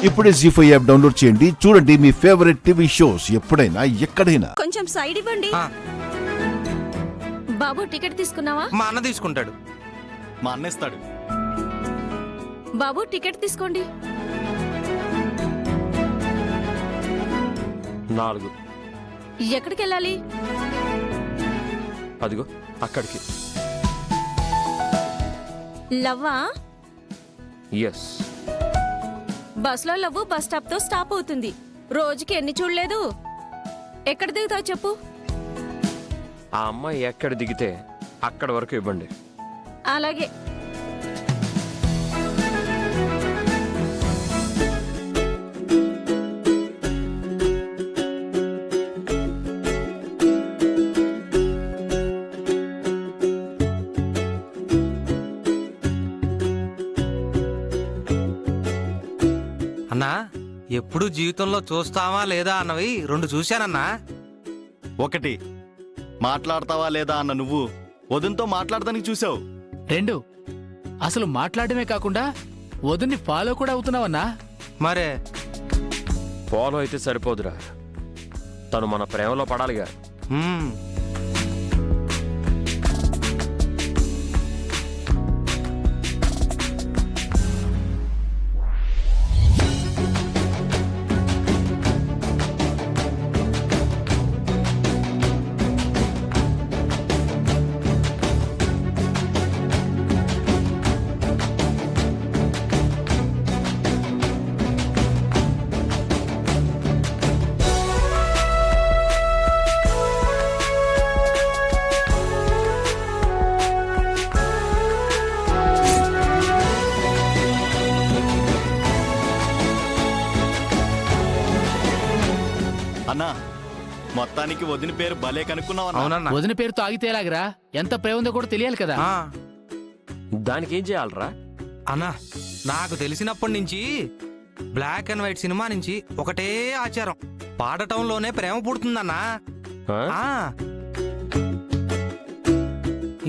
ఇప్పుడే జీ5 app download చేయండి. చూడండి మీ ఫేవరెట్ టీవీ షోస్ ఎప్పుడైనా ఎక్కడైనా. కొంచెం సైడ్ ఇవ్వండి. బాబు టికెట్ తీసుకున్నావా? మా అన్న తీసుకుంటాడు. మా అన్న ఇస్తాడు. బాబు టికెట్ తీసుకోండి. 4. ఎక్కడికి వెళ్ళాలి? అదిగో అక్కడికి. లవ్వా? ఎస్. బస్లో లవ్వు బస్ స్టాప్ తో స్టాప్ అవుతుంది. రోజుకి ఎన్ని చూడలేదు? ఎక్కడ దిగుతావు చెప్పు. ఆ అమ్మాయి ఎక్కడ దిగితే అక్కడ వరకు ఇవ్వండి. అలాగే. అన్నా, ఎప్పుడు జీవితంలో చూస్తావా లేదా అన్నవి 2 చూశానన్నా. 1 మాట్లాడతావా లేదా అన్న నువ్వు వదినతో మాట్లాడడానికి చూసావు. 2 అసలు మాట్లాడమే కాకుండా వదిన్ని ఫాలో కూడా అవుతున్నావన్నా. మరే ఫాలో అయితే సరిపోదురా, తను మన ప్రేమలో పడాలిగా. అన్నా, మొత్తానికి వదిన పేరు భలే కనుక్కున్నావు. అవునన్నా. వదిన పేరుతో ఆగితే ఎలాగరా? ఎంత ప్రేమ ఉందో కూడా తెలియాలి కదా. దానికి ఏం చేయాలరా? అన్నా, నాకు తెలిసినప్పటి నుంచి బ్లాక్ అండ్ వైట్ సినిమా నుంచి ఒకటే ఆచారం, పాడటంలోనే ప్రేమ పుడుతుందన్నా.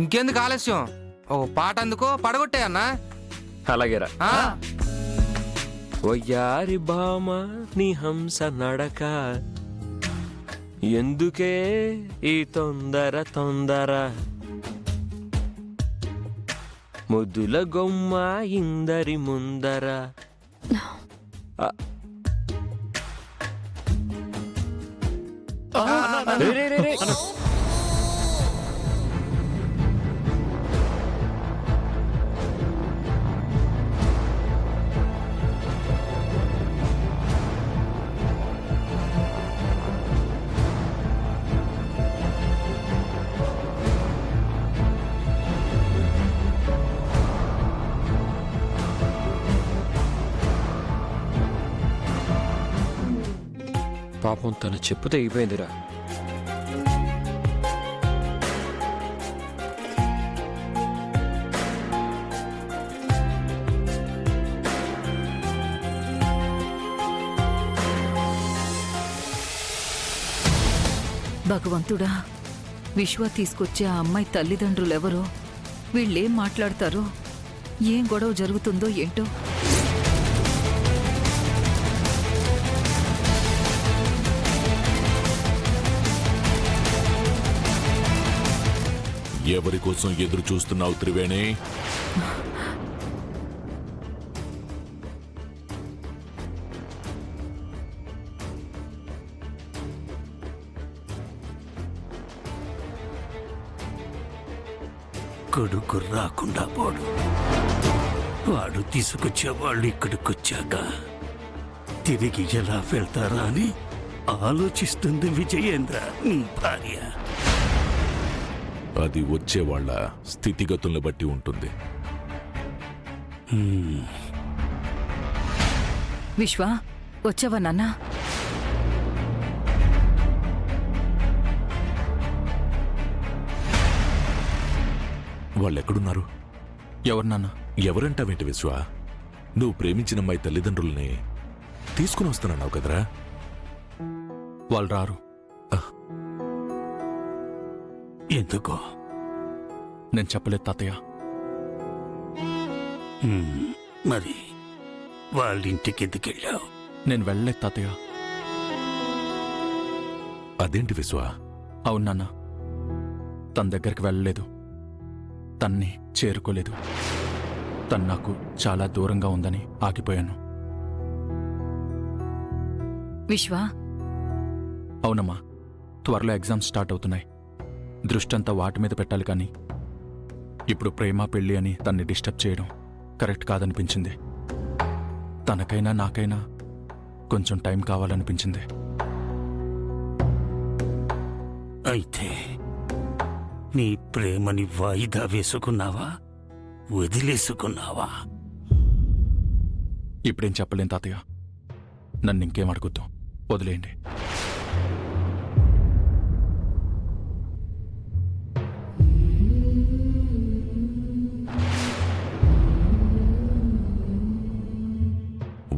ఇంకెందుకు ఆలస్యం, ఓ పాట అందుకో, పడగొట్టే అన్నా. అలాగేరా. ఒయ్యారి బామ నీ హంస నడక, ఎందుకే ఈ తొందర తొందర, ముద్దుల గొమ్మ ఇందరి ముందర. పాపం తన చెప్పు తెగిపోయిందిరా. భగవంతుడా, విశ్వ తీసుకొచ్చే ఆ అమ్మాయి తల్లిదండ్రులెవరో, వీళ్ళేం మాట్లాడతారో, ఏం గొడవ జరుగుతుందో ఏంటో. ఎవరి కోసం ఎదురు చూస్తున్నావు త్రివేణి? కొడుకు రాకుండా పోడు, వాడు తీసుకొచ్చేవాళ్ళు ఇక్కడికొచ్చాక తిరిగి ఎలా వెళ్తారా అని ఆలోచిస్తుంది విజయేంద్ర, నీ భార్య. అది వచ్చేవాళ్ల స్థితిగతుల్ని బట్టి ఉంటుంది. విశ్వ, వచ్చావా నాన్నా? వాళ్ళెక్కడున్నారు? ఎవరు నాన్న? ఎవరంటావేంటి విశ్వ? నువ్వు ప్రేమించిన అమ్మాయి తల్లిదండ్రుల్ని తీసుకుని వస్తానన్నావు కదరా? వాళ్ళు రారు. ఎందుకో నేను చెప్పలేదు తాతయ్య. మరి వాళ్ళింటికి ఎందుకు వెళ్ళావు? నేను వెళ్ళలేదు తాతయ్య. అదేంటి విశ్వ? అవును నాన్న, తన దగ్గరికి వెళ్ళలేదు, తన్ని చేరుకోలేదు. తను నాకు చాలా దూరంగా ఉందని ఆగిపోయాను. విశ్వా, అవునమ్మా, త్వరలో ఎగ్జామ్స్ స్టార్ట్ అవుతున్నాయి. దృష్టంతా వాటి మీద పెట్టాలి, కానీ ఇప్పుడు ప్రేమ పెళ్ళి అని తన్ని డిస్టర్బ్ చేయడం కరెక్ట్ కాదనిపించింది. తనకైనా నాకైనా కొంచెం టైం కావాలనిపించింది. అయితే నీ ప్రేమని వాయిదా వేసుకున్నావా, వదిలేసుకున్నావా? ఇప్పుడేం చెప్పలేం తాతయ్య. నన్ను ఇంకేం అడుగుద్దు, వదిలేయండి.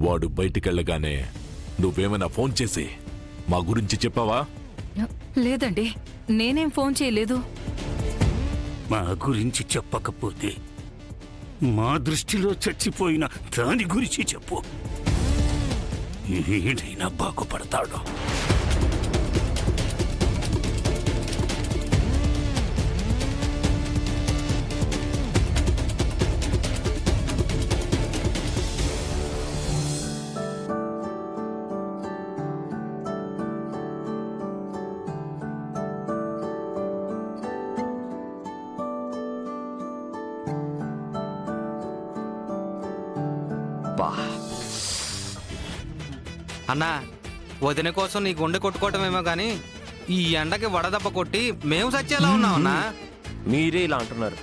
వాడు బయటికెళ్ళగానే నువ్వేమైనా ఫోన్ చేసి మా గురించి చెప్పావా? లేదండి, నేనేం ఫోన్ చేయలేదు. మా గురించి చెప్పకపోతే మా దృష్టిలో చచ్చిపోయిన దాని గురించి చెప్పు. ఏడైనా బాగుపడతాడు. బా, అన్నా, వదిన కోసం నీ గుండె కొట్టుకోవటమేమో గాని ఈ ఎండకి వడదెబ్బ కొట్టి మేము సచ్చేలా ఉన్నామన్నా. మీరే ఇలా అంటున్నారు.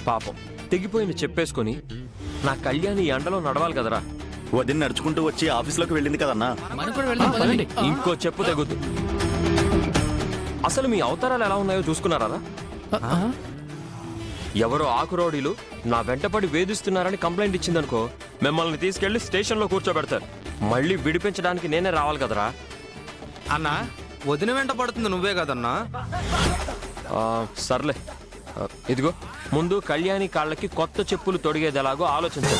పాపం తెగిపోయిన చెప్పేసుకొని నా కళ్యాణి ఈ ఎండలో నడవాలి కదరా. వదిన నడుచుకుంటూ వచ్చి ఆఫీస్లోకి వెళ్ళింది కదన్నా. మనం కూడా వెళ్దాం పదండి. ఇంకో చెప్పు తెగుద్దు. అసలు మీ అవతారాలు ఎలా ఉన్నాయో చూసుకున్నారా? ఎవరో ఆకురోడీలు నా వెంటపడి వేధిస్తున్నారని కంప్లైంట్ ఇచ్చిందనుకో, మిమ్మల్ని తీసుకెళ్లి స్టేషన్లో కూర్చోబెడతారు. మళ్ళీ విడిపించడానికి నేనే రావాలి కదరా. అన్నా, వదిన వెంట పడుతుంది నువ్వే కదన్నా. సర్లే, ఇదిగో ముందు కళ్యాణి కాళ్ళకి కొత్త చెప్పులు తొడిగేది ఎలాగో ఆలోచించండి.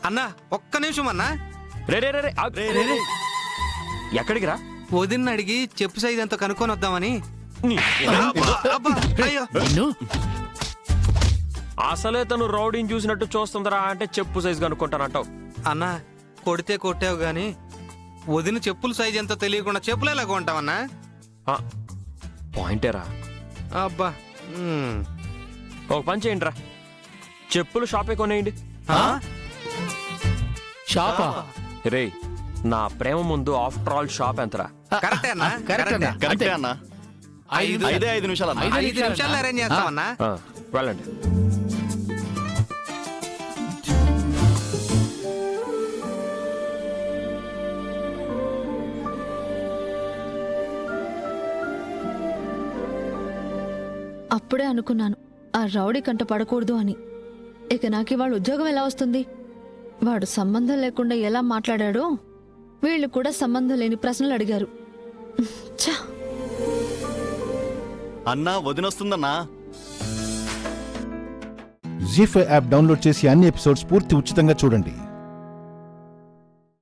అన్నా, ఒక్క నిమిషం అన్నా. రే రే రే ఆగు. ఎక్కడికి రా? వదిన అడిగి చెప్పు సైజ్ అంతా కనుక్కొని వద్దామని. అబ్బా, అయ్యో. నిన్ను అసలే తను రౌడీని చూసినట్టు చూస్తుందరా అంటే చెప్పు సైజు కనుక్కుంటానంటావు. అన్నా, కొడితే కొట్టావు గాని వదిన చెప్పుల సైజ్ ఎంతో తెలియకుండా చెప్పులు ఎలా కొంటావన్నా? పాయింటేరా. అబ్బా, ఒక పని చేయండి రా, చెప్పులు షాపే కొనేయండి. షాపా? రే, నా ప్రేమ ముందు ఆఫ్టర్ ఆల్ షాప్ ఎంతరా? కరెక్టే అన్నా, కరెక్టే. కరెక్టే అన్నా. 5 నిమిషాలు అన్నా. 5 నిమిషాలు అరేంజ్ చేస్తామన్నా. వెళ్ళండి. అప్పుడే అనుకున్నాను ఆ రౌడీ కంట పడకూడదు అని. ఇక నాకు ఇవాళ ఉద్యోగం ఎలా వస్తుంది? వాడు సంబంధం లేకుండా ఎలా మాట్లాడాడో వీళ్ళు కూడా సంబంధం లేని ప్రశ్నలు అడిగారు. ఛ! అన్నా, వదినొస్తుందన్నా. జీ5 యాప్ డౌన్లోడ్ చేసి అన్ని ఎపిసోడ్స్ పూర్తి ఉచితంగా చూడండి.